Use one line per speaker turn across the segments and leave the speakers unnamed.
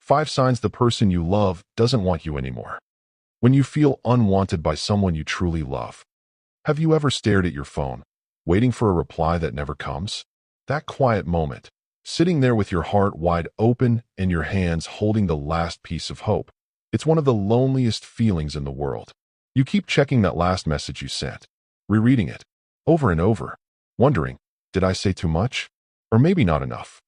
5 signs the person you love doesn't want you anymore. When you feel unwanted by someone you truly love. Have you ever stared at your phone, waiting for a reply that never comes? That quiet moment, sitting there with your heart wide open and your hands holding the last piece of hope. It's one of the loneliest feelings in the world. You keep checking that last message you sent, rereading it over and over, wondering, did I say too much? Or maybe not enough?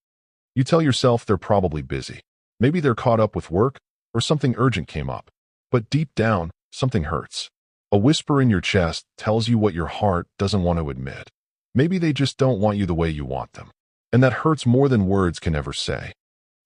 You tell yourself they're probably busy. Maybe they're caught up with work or something urgent came up. But deep down, something hurts. A whisper in your chest tells you what your heart doesn't want to admit. Maybe they just don't want you the way you want them. And that hurts more than words can ever say.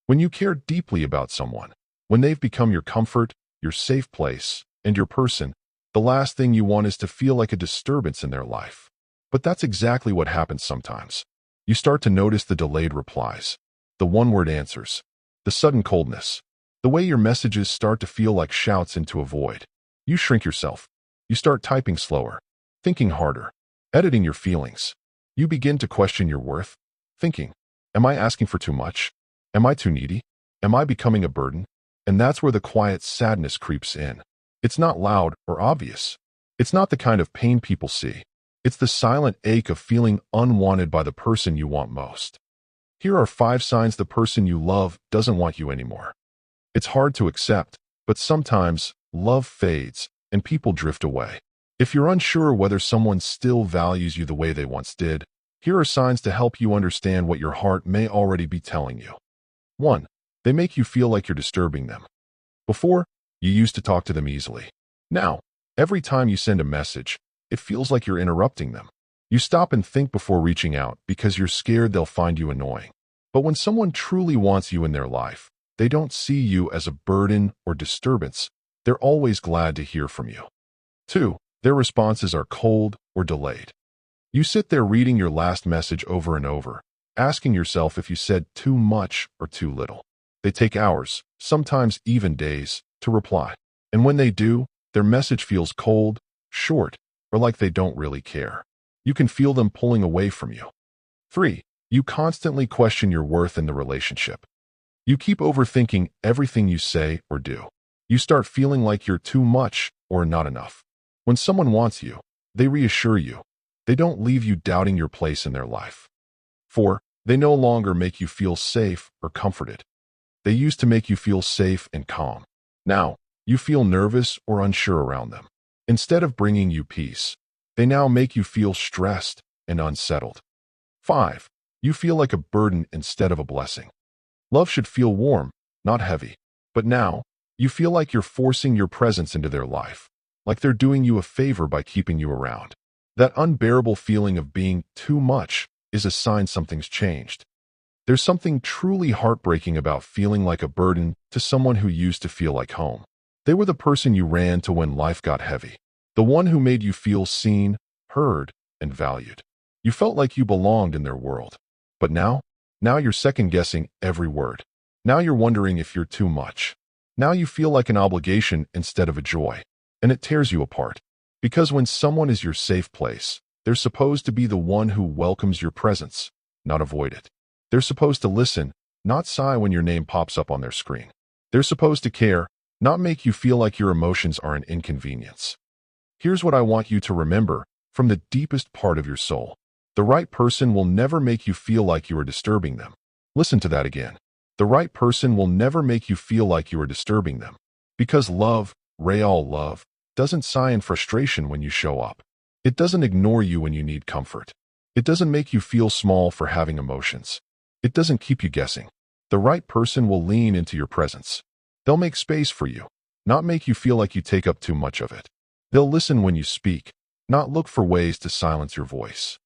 When you care deeply about someone, when they've become your comfort, your safe place, and your person, the last thing you want is to feel like a disturbance in their life. But that's exactly what happens sometimes. You start to notice the delayed replies, the one-word answers, the sudden coldness, the way your messages start to feel like shouts into a void. You shrink yourself. You start typing slower, thinking harder, editing your feelings. You begin to question your worth, thinking, am I asking for too much? Am I too needy? Am I becoming a burden? And that's where the quiet sadness creeps in. It's not loud or obvious. It's not the kind of pain people see. It's the silent ache of feeling unwanted by the person you want most. Here are 5 signs the person you love doesn't want you anymore. It's hard to accept, but sometimes love fades and people drift away. If you're unsure whether someone still values you the way they once did, here are signs to help you understand what your heart may already be telling you. 1. They make you feel like you're disturbing them. Before, you used to talk to them easily. Now, every time you send a message, it feels like you're interrupting them. You stop and think before reaching out because you're scared they'll find you annoying. But when someone truly wants you in their life, they don't see you as a burden or disturbance. They're always glad to hear from you. 2. Their responses are cold or delayed. You sit there reading your last message over and over, asking yourself if you said too much or too little. They take hours, sometimes even days, to reply. And when they do, their message feels cold, short, or like they don't really care. You can feel them pulling away from you. 3. You constantly question your worth in the relationship. You keep overthinking everything you say or do. You start feeling like you're too much or not enough. When someone wants you, they reassure you. They don't leave you doubting your place in their life. 4. They no longer make you feel safe or comforted. They used to make you feel safe and calm. Now, you feel nervous or unsure around them. Instead of bringing you peace, they now make you feel stressed and unsettled. 5. You feel like a burden instead of a blessing. Love should feel warm, not heavy. But now, you feel like you're forcing your presence into their life, like they're doing you a favor by keeping you around. That unbearable feeling of being too much is a sign something's changed. There's something truly heartbreaking about feeling like a burden to someone who used to feel like home. They were the person you ran to when life got heavy, the one who made you feel seen, heard, and valued. You felt like you belonged in their world. But now you're second-guessing every word. Now you're wondering if you're too much. Now you feel like an obligation instead of a joy. And it tears you apart. Because when someone is your safe place, they're supposed to be the one who welcomes your presence, not avoid it. They're supposed to listen, not sigh when your name pops up on their screen. They're supposed to care, not make you feel like your emotions are an inconvenience. Here's what I want you to remember from the deepest part of your soul. The right person will never make you feel like you are disturbing them. Listen to that again. The right person will never make you feel like you are disturbing them. Because love, real love, doesn't sigh in frustration when you show up. It doesn't ignore you when you need comfort. It doesn't make you feel small for having emotions. It doesn't keep you guessing. The right person will lean into your presence. They'll make space for you, not make you feel like you take up too much of it. They'll listen when you speak, not look for ways to silence your voice.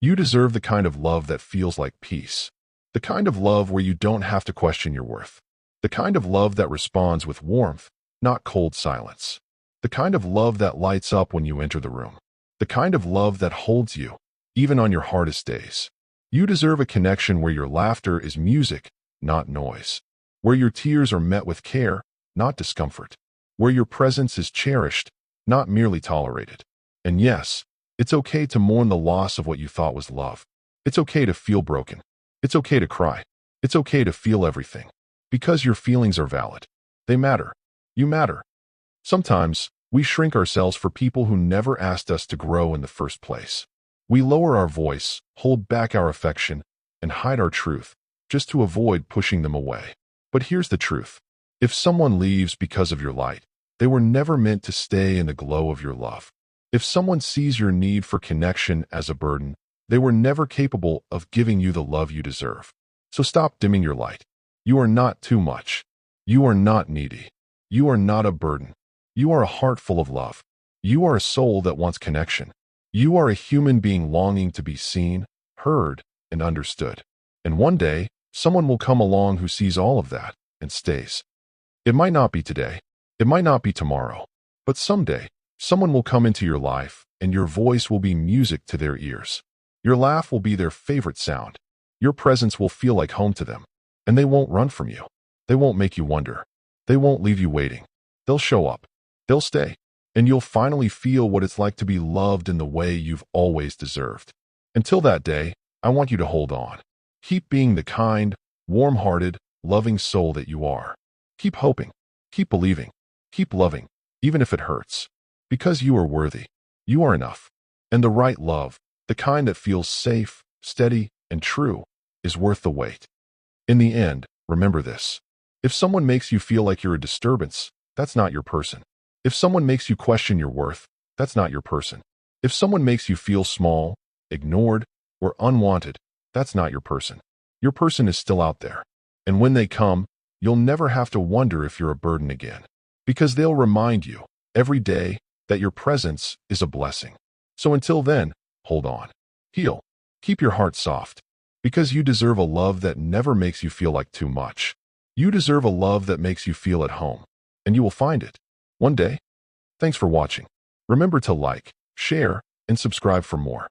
You deserve the kind of love that feels like peace. The kind of love where you don't have to question your worth. The kind of love that responds with warmth, not cold silence. The kind of love that lights up when you enter the room. The kind of love that holds you, even on your hardest days. You deserve a connection where your laughter is music, not noise. Where your tears are met with care, not discomfort. Where your presence is cherished, not merely tolerated. And yes, it's okay to mourn the loss of what you thought was love. It's okay to feel broken. It's okay to cry. It's okay to feel everything. Because your feelings are valid. They matter. You matter. Sometimes, we shrink ourselves for people who never asked us to grow in the first place. We lower our voice, hold back our affection, and hide our truth, just to avoid pushing them away. But here's the truth. If someone leaves because of your light, they were never meant to stay in the glow of your love. If someone sees your need for connection as a burden, they were never capable of giving you the love you deserve. So stop dimming your light. You are not too much. You are not needy. You are not a burden. You are a heart full of love. You are a soul that wants connection. You are a human being longing to be seen, heard, and understood. And one day, someone will come along who sees all of that and stays. It might not be today. It might not be tomorrow. But someday, someone will come into your life, and your voice will be music to their ears. Your laugh will be their favorite sound. Your presence will feel like home to them. And they won't run from you. They won't make you wonder. They won't leave you waiting. They'll show up. They'll stay. And you'll finally feel what it's like to be loved in the way you've always deserved. Until that day, I want you to hold on. Keep being the kind, warm-hearted, loving soul that you are. Keep hoping. Keep believing. Keep loving, even if it hurts. Because you are worthy. You are enough. And the right love, the kind that feels safe, steady, and true, is worth the wait. In the end, remember this. If someone makes you feel like you're a disturbance, that's not your person. If someone makes you question your worth, that's not your person. If someone makes you feel small, ignored, or unwanted, that's not your person. Your person is still out there. And when they come, you'll never have to wonder if you're a burden again. Because they'll remind you, every day, that your presence is a blessing. So until then, hold on. Heal. Keep your heart soft. Because you deserve a love that never makes you feel like too much. You deserve a love that makes you feel at home. And you will find it. One day. Thanks for watching. Remember to like, share, and subscribe for more.